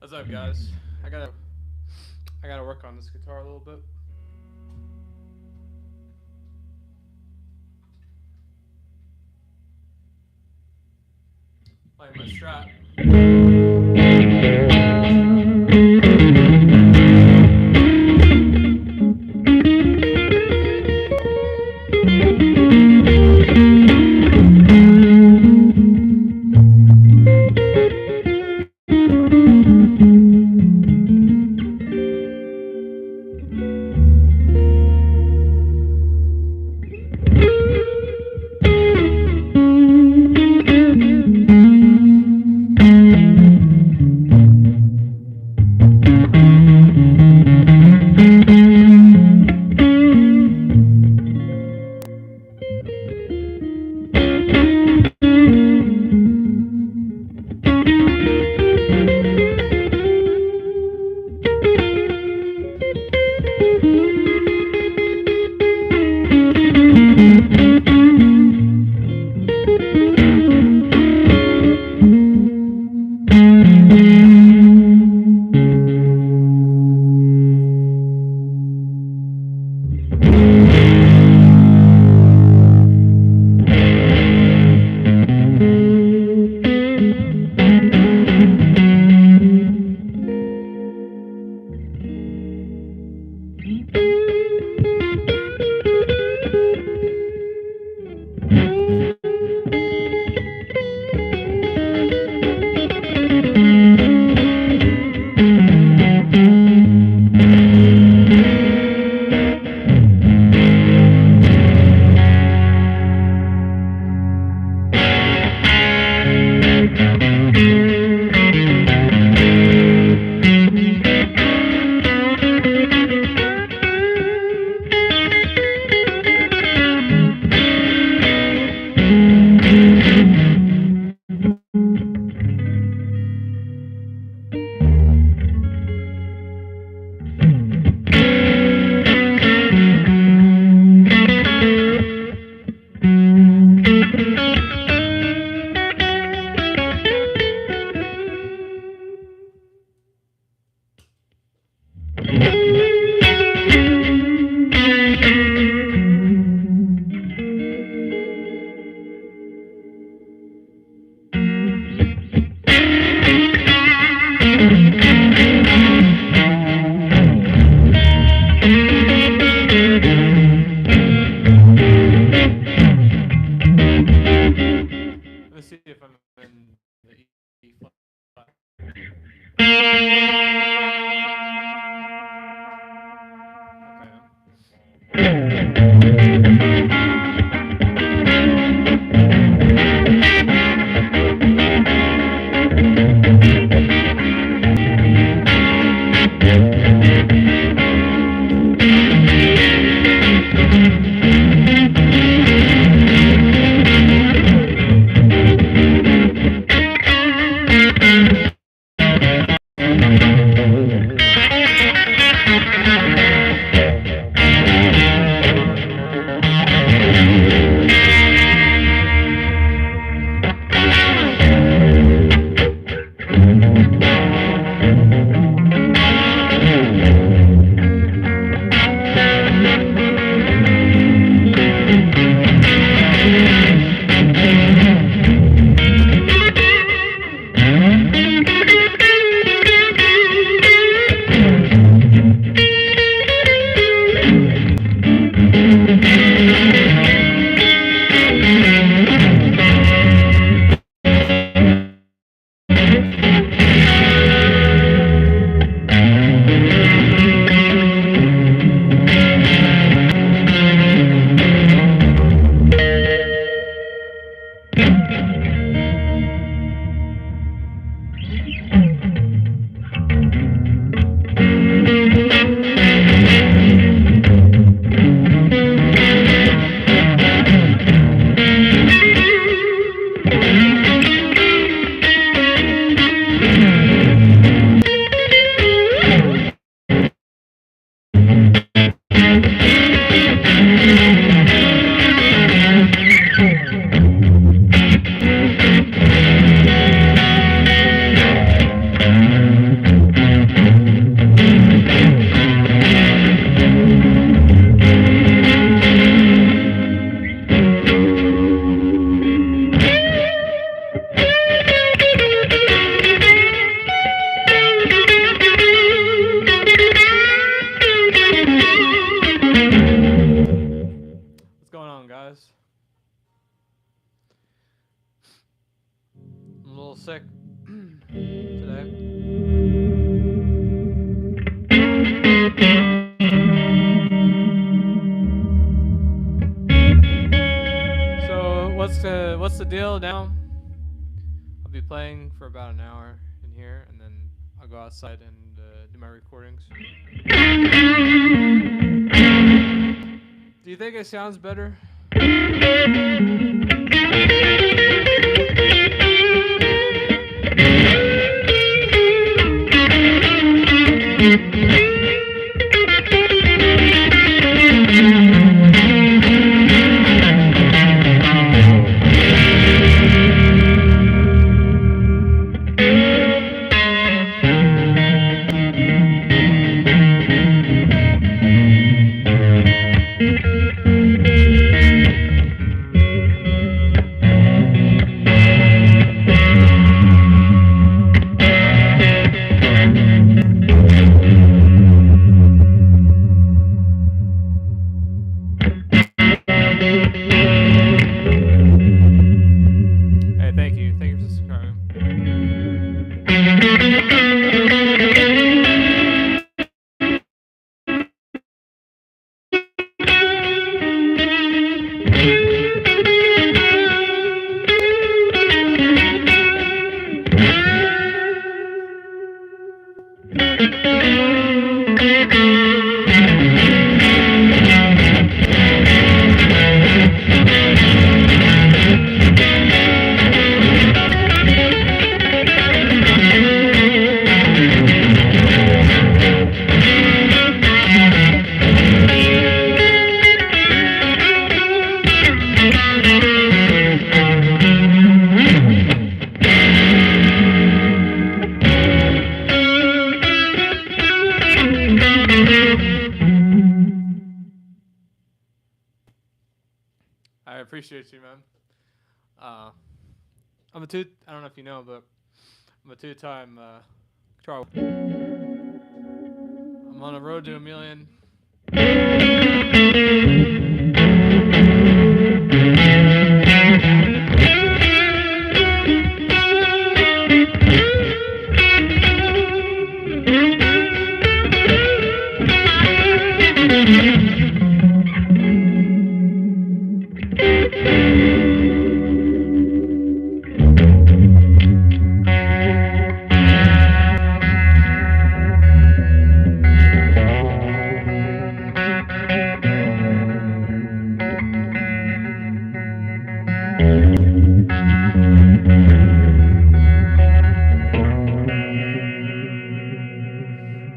What's up, guys? I gotta work on this guitar a little bit. Like my Strat. Let's see if I'm in the E flat. sick today. So what's the deal now? I'll be playing for about an hour in here, and then I'll go outside and do my recordings. Do you think it sounds better? Hey, thank you. Thank you for subscribing. I appreciate you, man. I don't know if you know, but I'm a two-time guitar. I'm on the road to a million.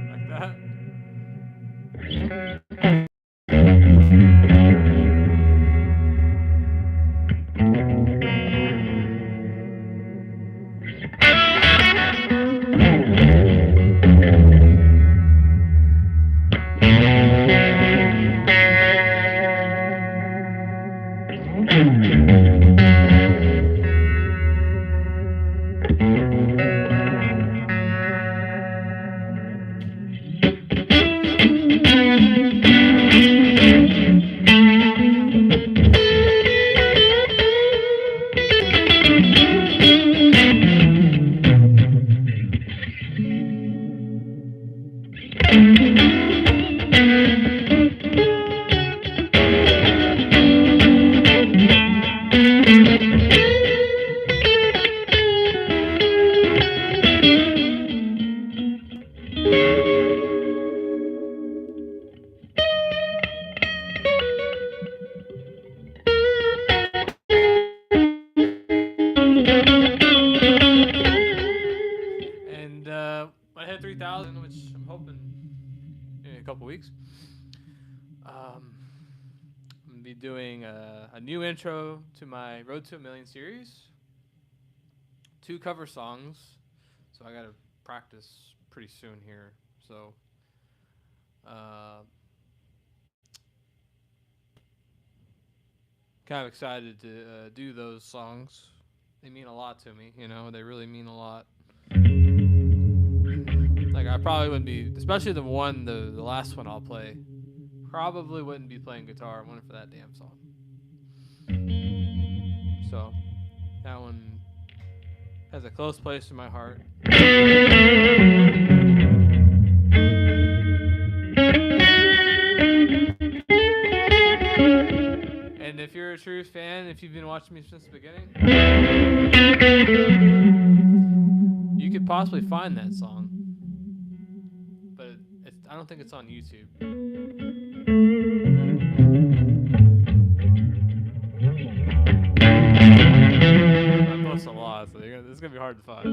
Like that. And I hit 3,000, which I'm hoping in a couple weeks. I'm gonna be doing a new intro to my Road to a Million series. 2 cover songs, so I gotta practice pretty soon here. So, kind of excited to do those songs. They mean a lot to me, you know. They really mean a lot. Like I probably wouldn't be, especially the last one I'll play. Probably wouldn't be playing guitar. I went for that damn song. So that one has a close place in my heart. And if you're a true fan, if you've been watching me since the beginning, you could possibly find that song. But I don't think it's on YouTube. I post a lot, so this is going to be hard to find.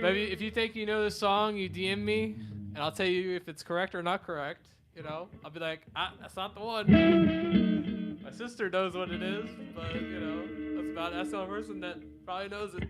But if you think you know this song, you DM me, and I'll tell you if it's correct or not correct. You know, I'll be like, that's not the one. My sister knows what it is, but, you know, that's about that's the only person that probably knows it.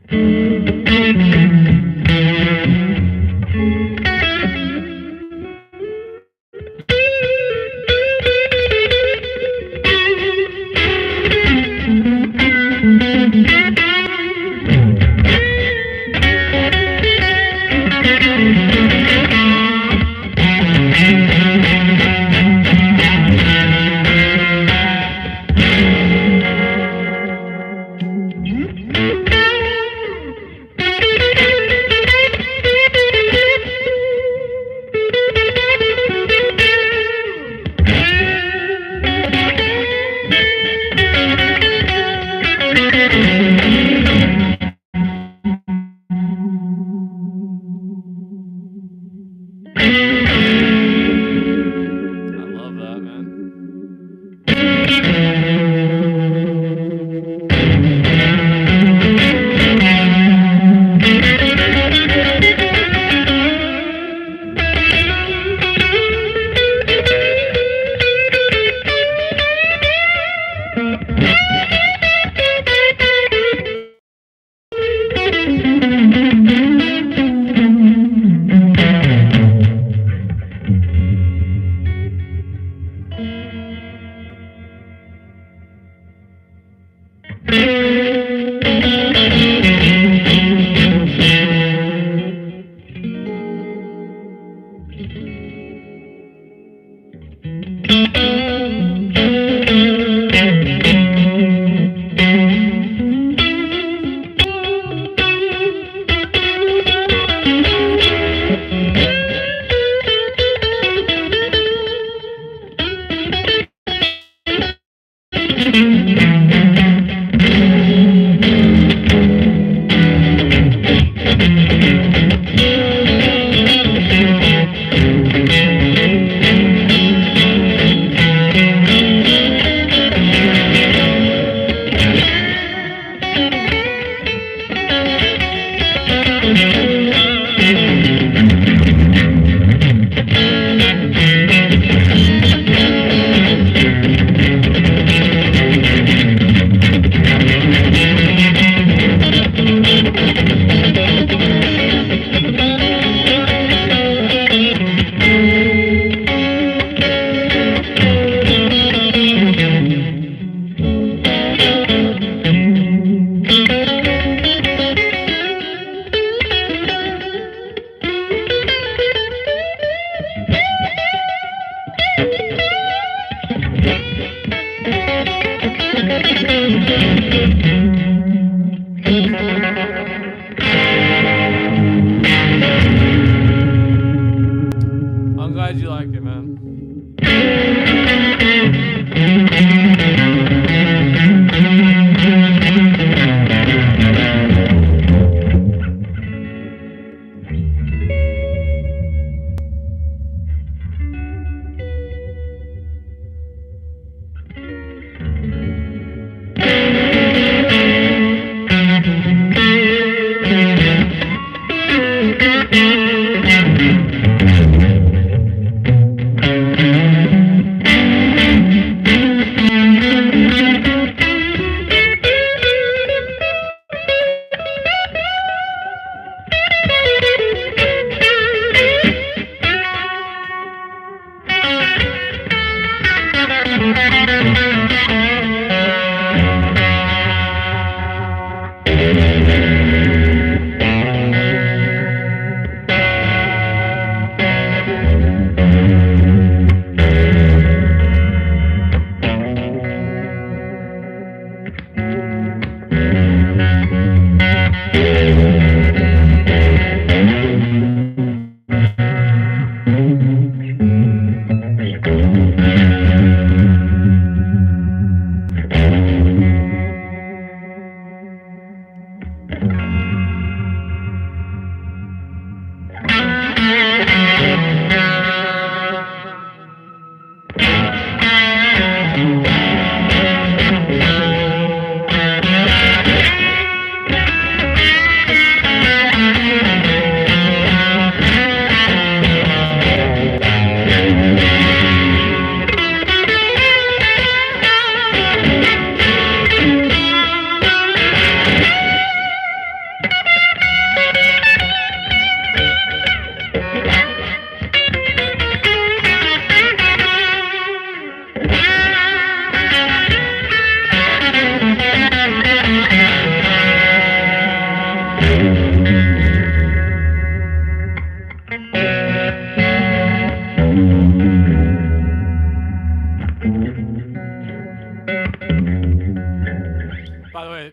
By the way,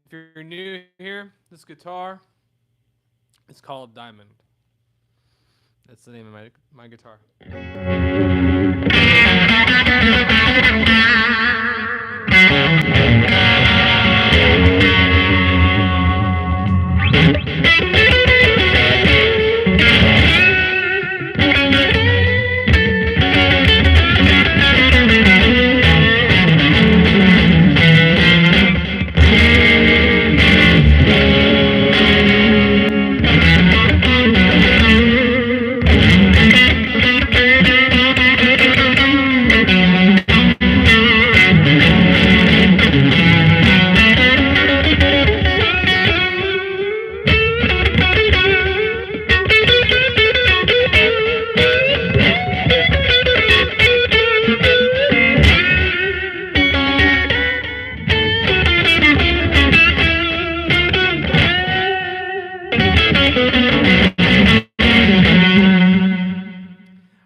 if you're new here, this guitar is called Diamond. That's the name of my guitar.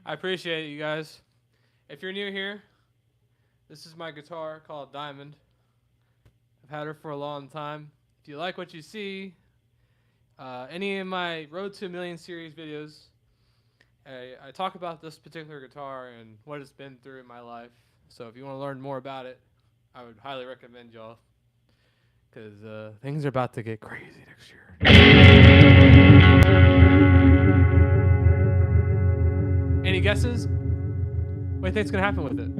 I appreciate it, you guys. If you're new here, this is my guitar called Diamond. I've had her for a long time. If you like what you see, any of my Road to a Million series videos, I talk about this particular guitar and what it's been through in my life. So if you want to learn more about it, I would highly recommend y'all, because things are about to get crazy next year. Any guesses? What do you think's gonna happen with it?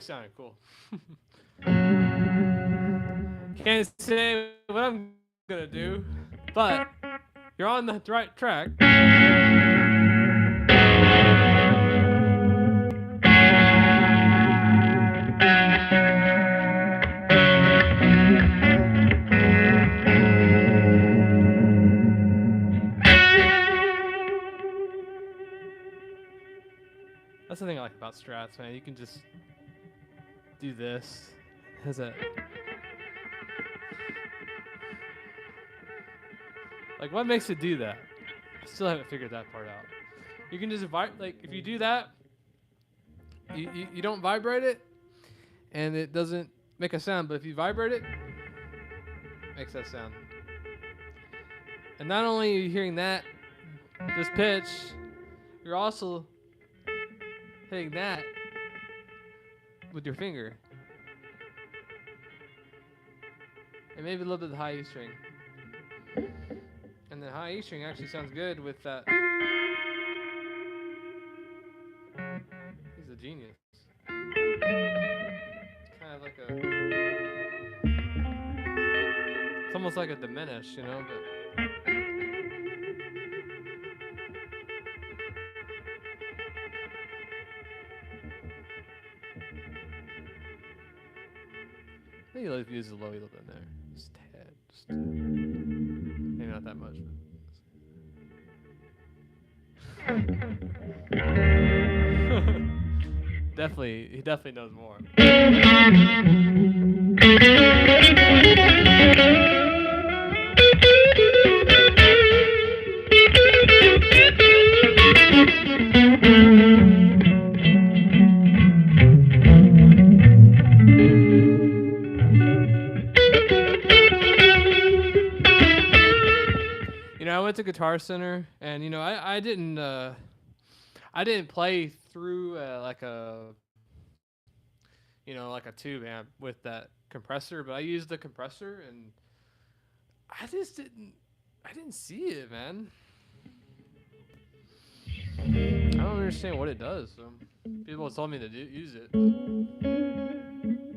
Sounded cool. Can't say what I'm gonna do, but you're on the right track. That's the thing I like about Strats, man. You can just do this. How's that? Like, what makes it do that? I still haven't figured that part out. You can just like, if you do that, you don't vibrate it, and it doesn't make a sound. But if you vibrate it, it makes that sound. And not only are you hearing that, this pitch, you're also hitting that with your finger. And maybe a little bit of the high E string. And the high E string actually sounds good with that. He's a genius. It's kind of like it's almost like a diminish, you know, but I think he'll use the low a little bit there. Just a tad. Just maybe not that much. He definitely knows more. I went to Guitar Center, and I didn't play through like a like a tube amp with that compressor, but I used the compressor, and I just didn't see it, man. I don't understand what it does. So people told me to use it. I don't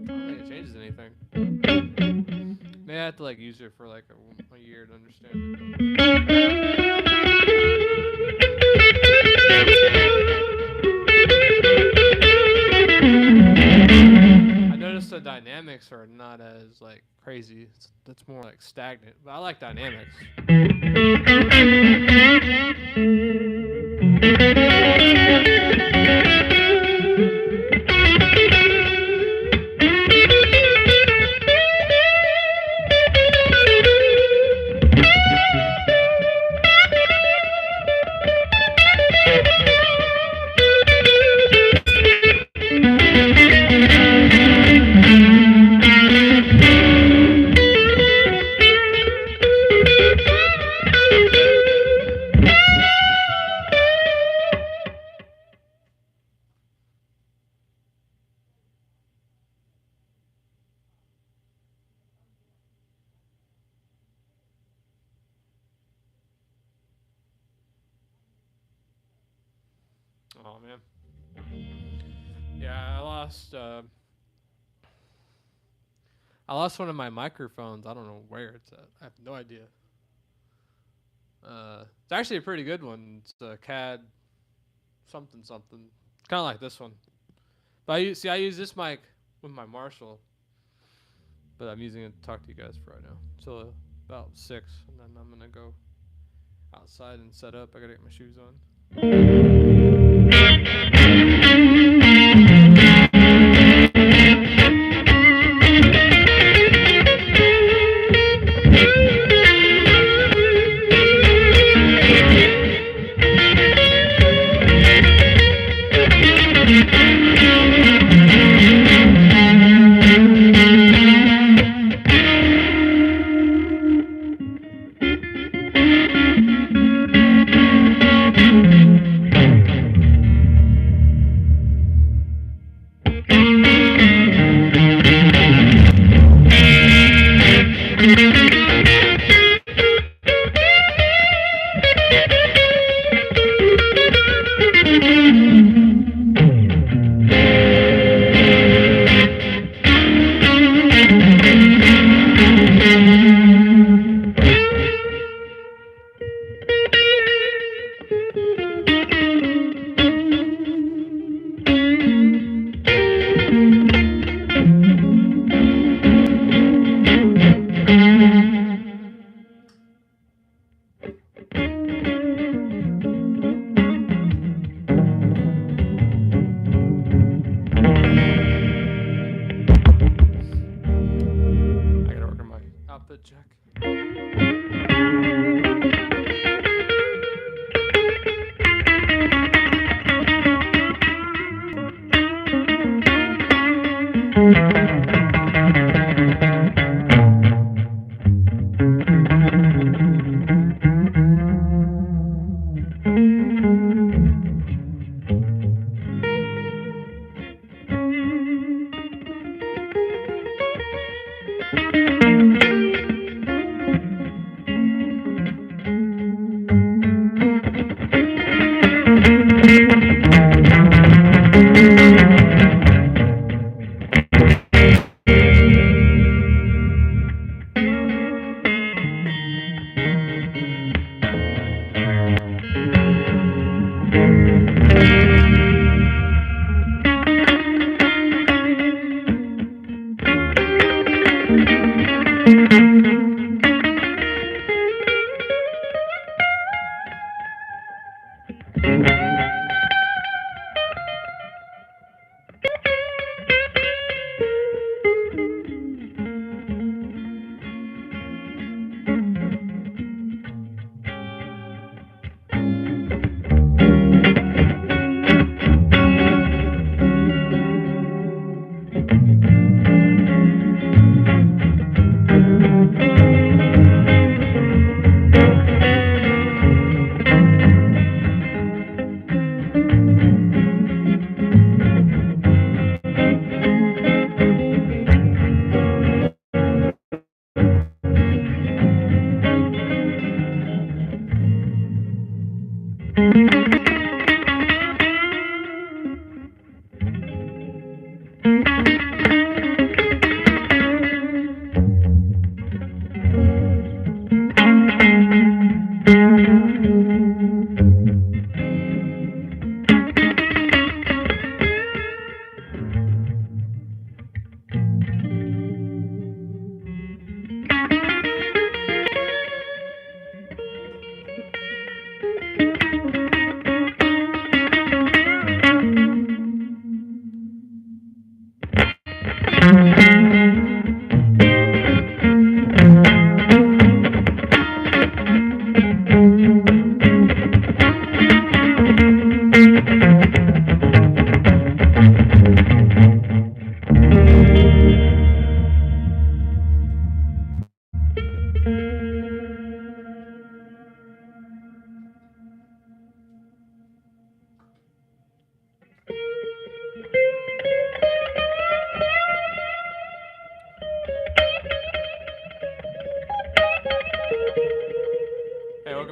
think it changes anything. Maybe I have to like use it for like a year to understand it. I noticed the dynamics are not as like crazy. It's more like stagnant. But I like dynamics. Oh man. Yeah, I lost one of my microphones. I don't know where it's at. I have no idea. It's actually a pretty good one. It's a CAD something. Kind of like this one. But I use this mic with my Marshall. But I'm using it to talk to you guys for right now. So about 6, and then I'm gonna go outside and set up. I gotta get my shoes on.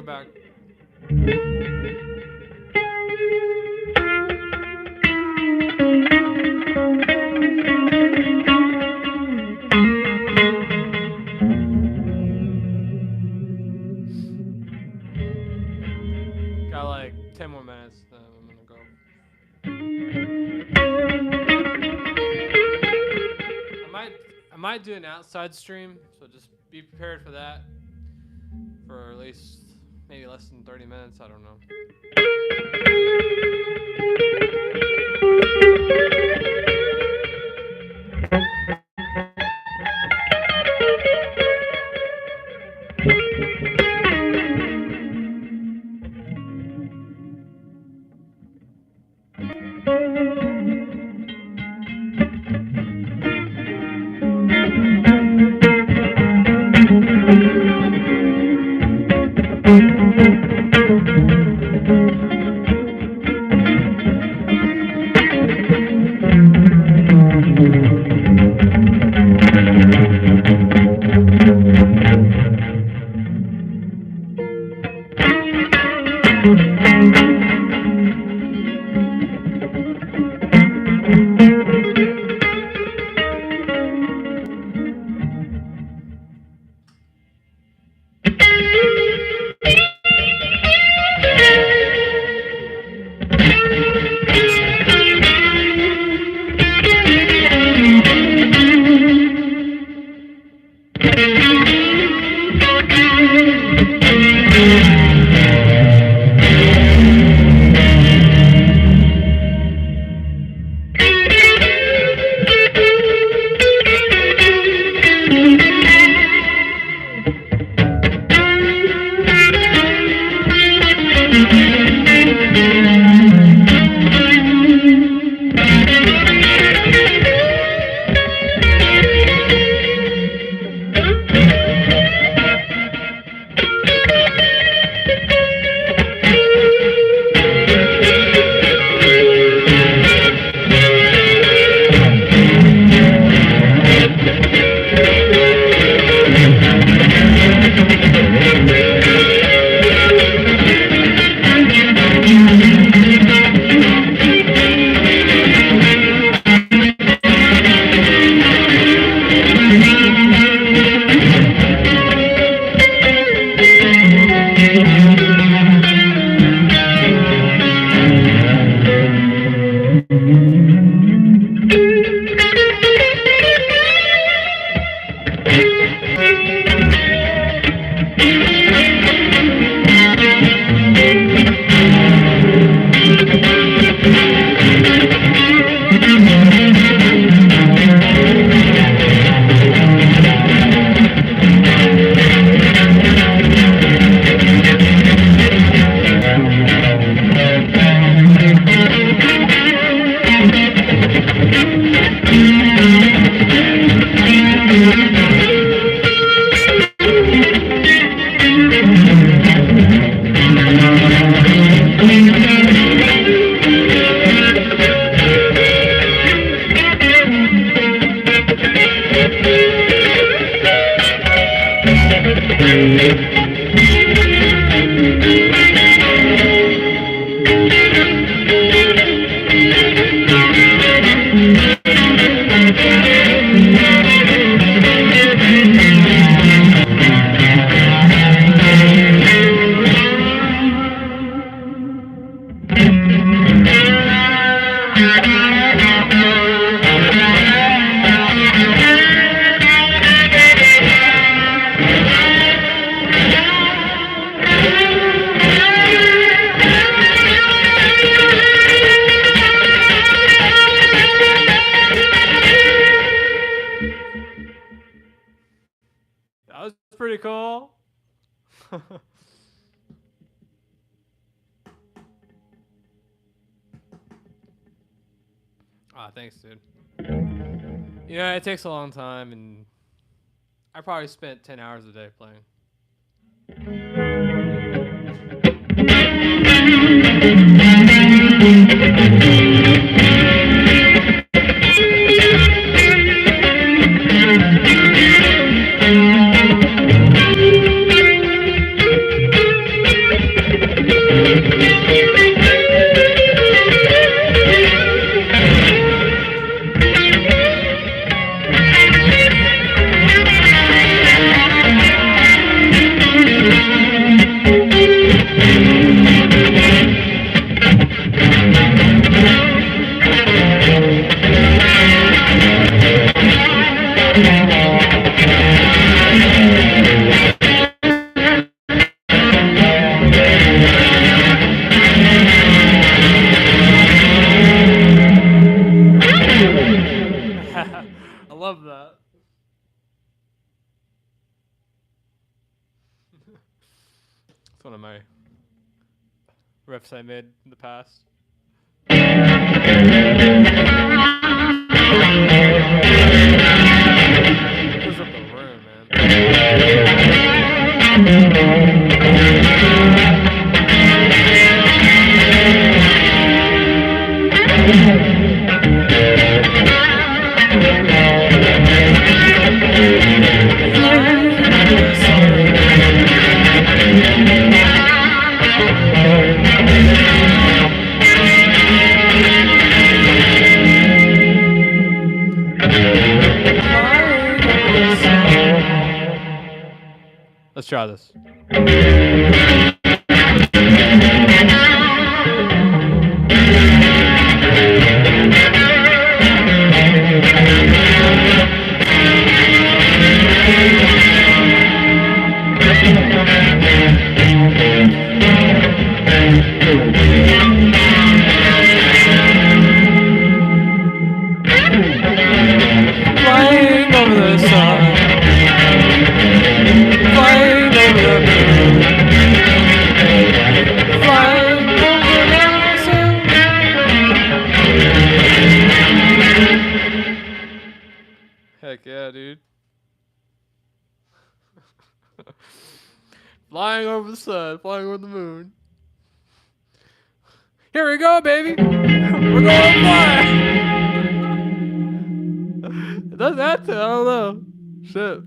welcome back. Got like 10 more minutes, then I'm gonna go. I might do an outside stream, so just be prepared for that. For at least maybe less than 30 minutes, I don't know. Pretty cool. Thanks, dude. You know, it takes a long time, and I probably spent 10 hours a day playing. It's one of my riffs I made in the past. Fills up the room, Let's try this. Flying over the sun. Flying over the moon. Flying over the sun. Heck yeah, dude. Flying over the sun, flying over the moon. Here we go, baby. We're going fly. It does that too, I don't know. Shit.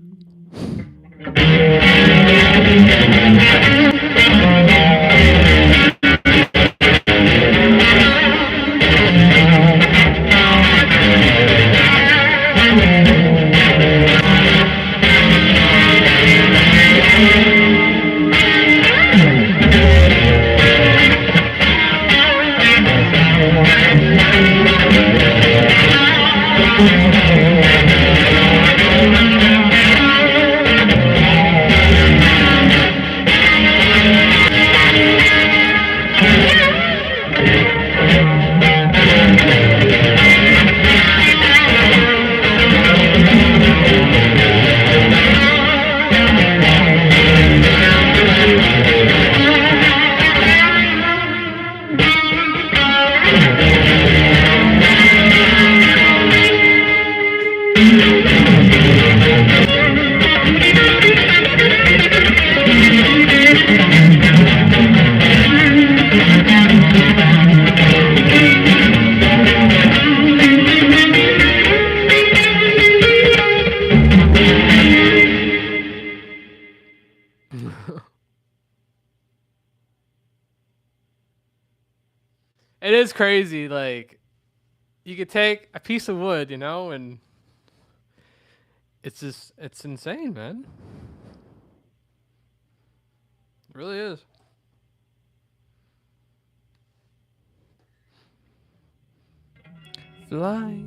It is crazy, like, you could take a piece of wood, you know, and it's just, it's insane, man. It really is. Fly.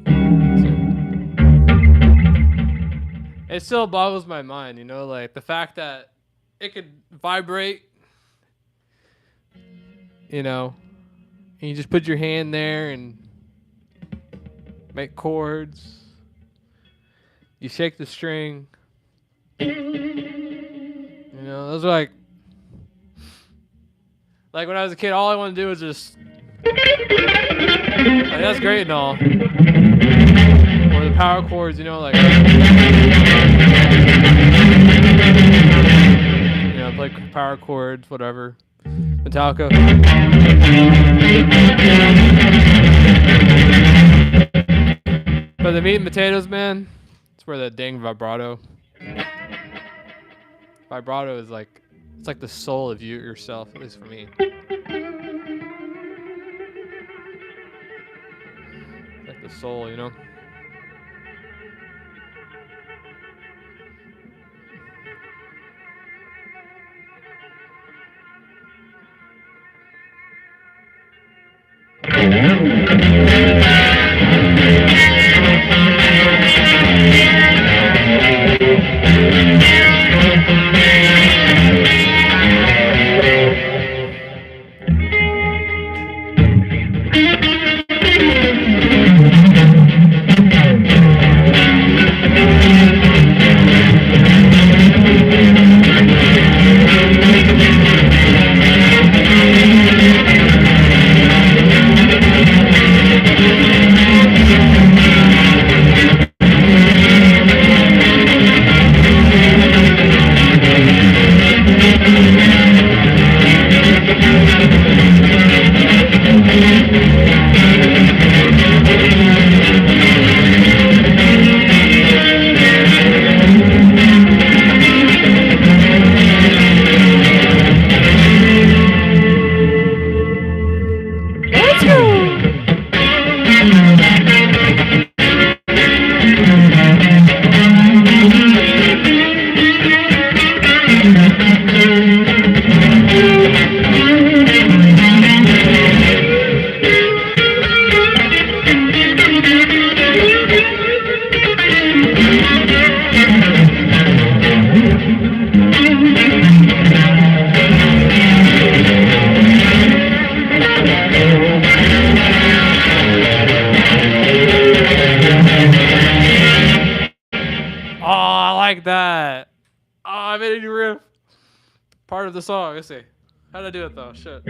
It still boggles my mind, you know, like the fact that it could vibrate, you know, and you just put your hand there and make chords. You shake the string. You know, those are like when I was a kid, all I wanted to do was just, like, that's great and all. Or the power chords, you know, like, you know, play power chords, whatever. Metallica. But the meat and potatoes, man, it's where the dang vibrato. Vibrato is like, it's like the soul of you yourself, at least for me. It's like the soul, you know? part of the song. Let's see. How'd I do it though? Shit.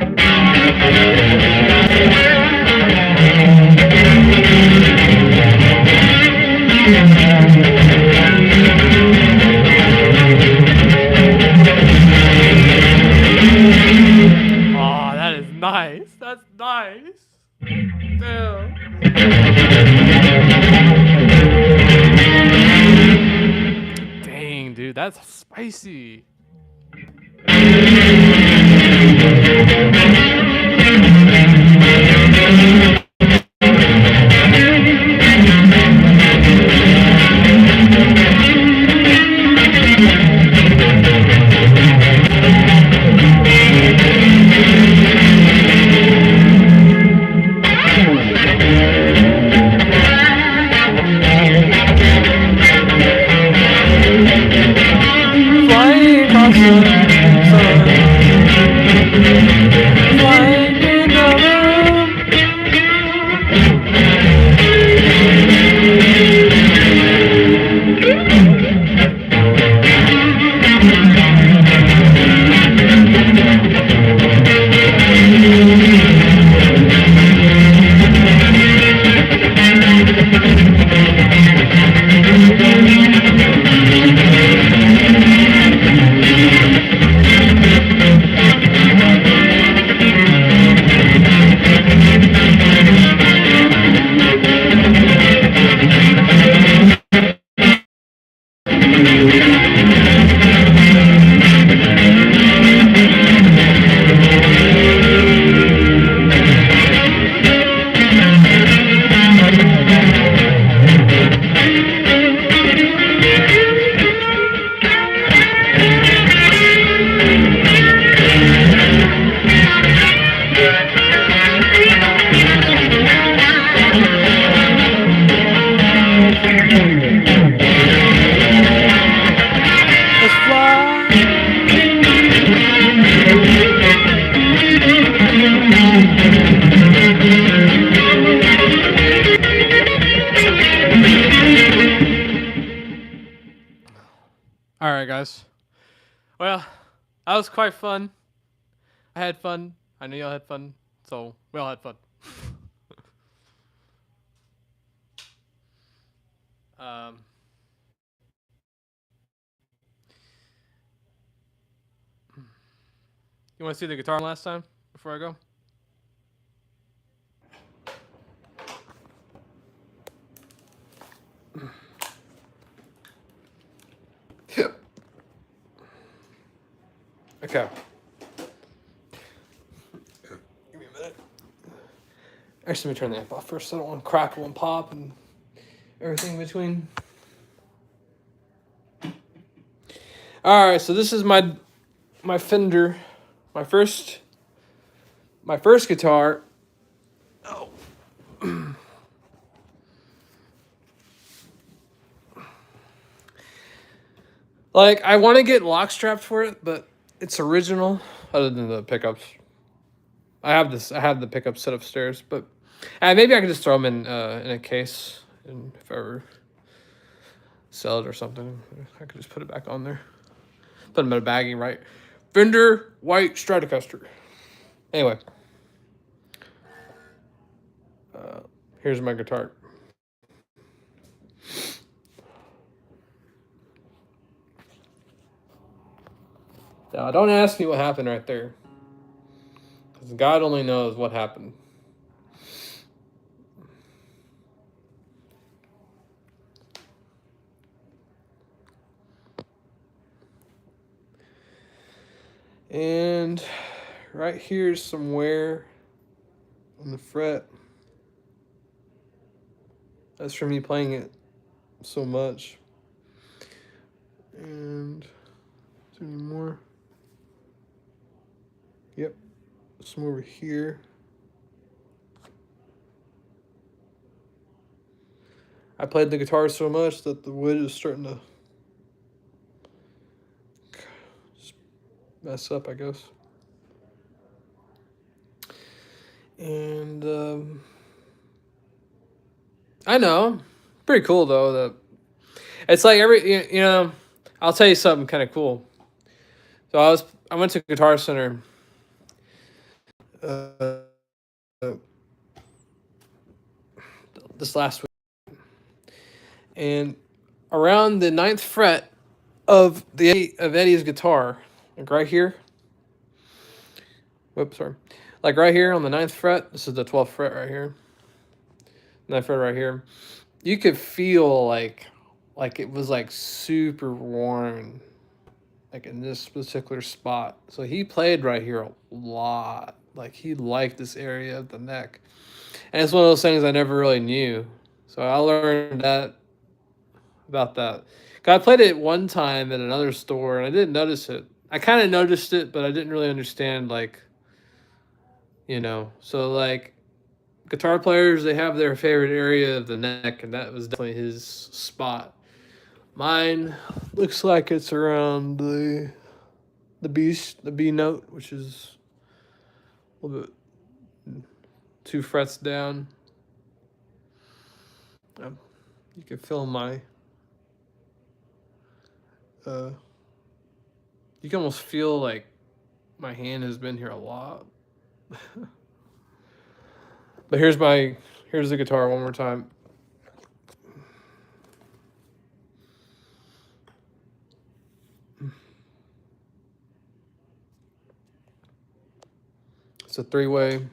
Oh, that is nice. That's nice. Damn. Dang, dude, that's spicy. Flying across the sun. Flying in the let's fly. All right, guys. Well, that was quite fun. I had fun. I know y'all had fun. So we all had fun. um, you want to see the guitar last time before I go? Yep. Okay. Give me a minute. Actually, let me turn the amp off first. I don't want to crackle and pop and everything in between. All right, so this is my Fender, my first guitar. Oh. Like, I want to get lock strapped for it, but it's original. Other than the pickups, I have the pickups set upstairs, but maybe I could just throw them in a case, and if I ever sell it or something, I could just put it back on there. Put them in a baggie, right? Fender white Stratocaster. Anyway, here's my guitar. Now, don't ask me what happened right there, because God only knows what happened. And right here's some wear on the fret. That's from me playing it so much. And is there any more? Yep, some over here. I played the guitar so much that the wood is starting to mess up, I guess. And I know, pretty cool though. That it's like every, you know, I'll tell you something kind of cool. So I went to Guitar Center uh, this last week, and around the 9th fret of Eddie's guitar, like right here. Whoops, sorry. Like right here on the 9th fret. This is the 12th fret right here. 9th fret right here. You could feel like it was like super worn, like in this particular spot. So he played right here a lot. Like he liked this area of the neck. And it's one of those things I never really knew. So I learned that about that. 'Cause I played it one time at another store and I didn't notice it. I kind of noticed it, but I didn't really understand, like, so like guitar players, they have their favorite area of the neck, and that was definitely his spot. Mine looks like it's around the B note, which is a little bit 2 frets down. You can feel my you can almost feel like my hand has been here a lot. But here's the guitar one more time. It's a 3-way,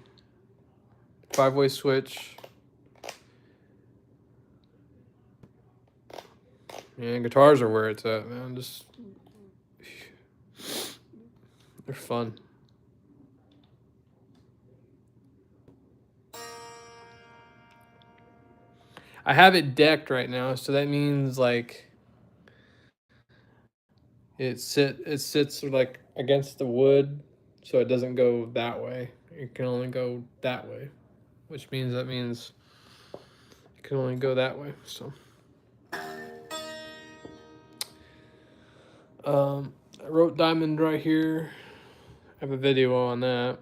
5-way switch. Man, guitars are where it's at, man. They're fun. I have it decked right now, so that means like it sits like against the wood, so it doesn't go that way. It can only go that way, which means it can only go that way. So, I wrote diamond right here. I have a video on that.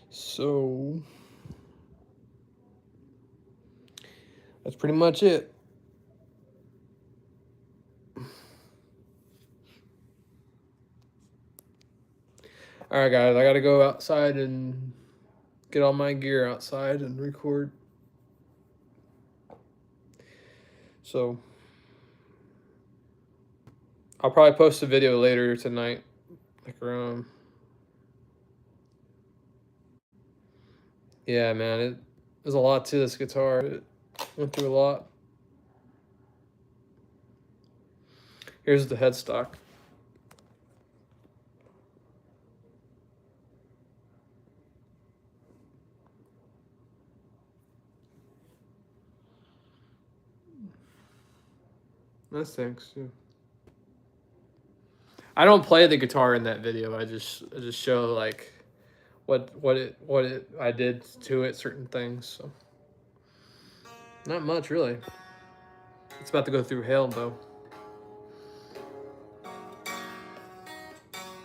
So that's pretty much it. All right, guys, I got to go outside and get all my gear outside and record. So I'll probably post a video later tonight, like around. Yeah, man, there's a lot to this guitar. It went through a lot. Here's the headstock. That stinks too. I don't play the guitar in that video. I just show like what I did to it, certain things. So not much really. It's about to go through hell though.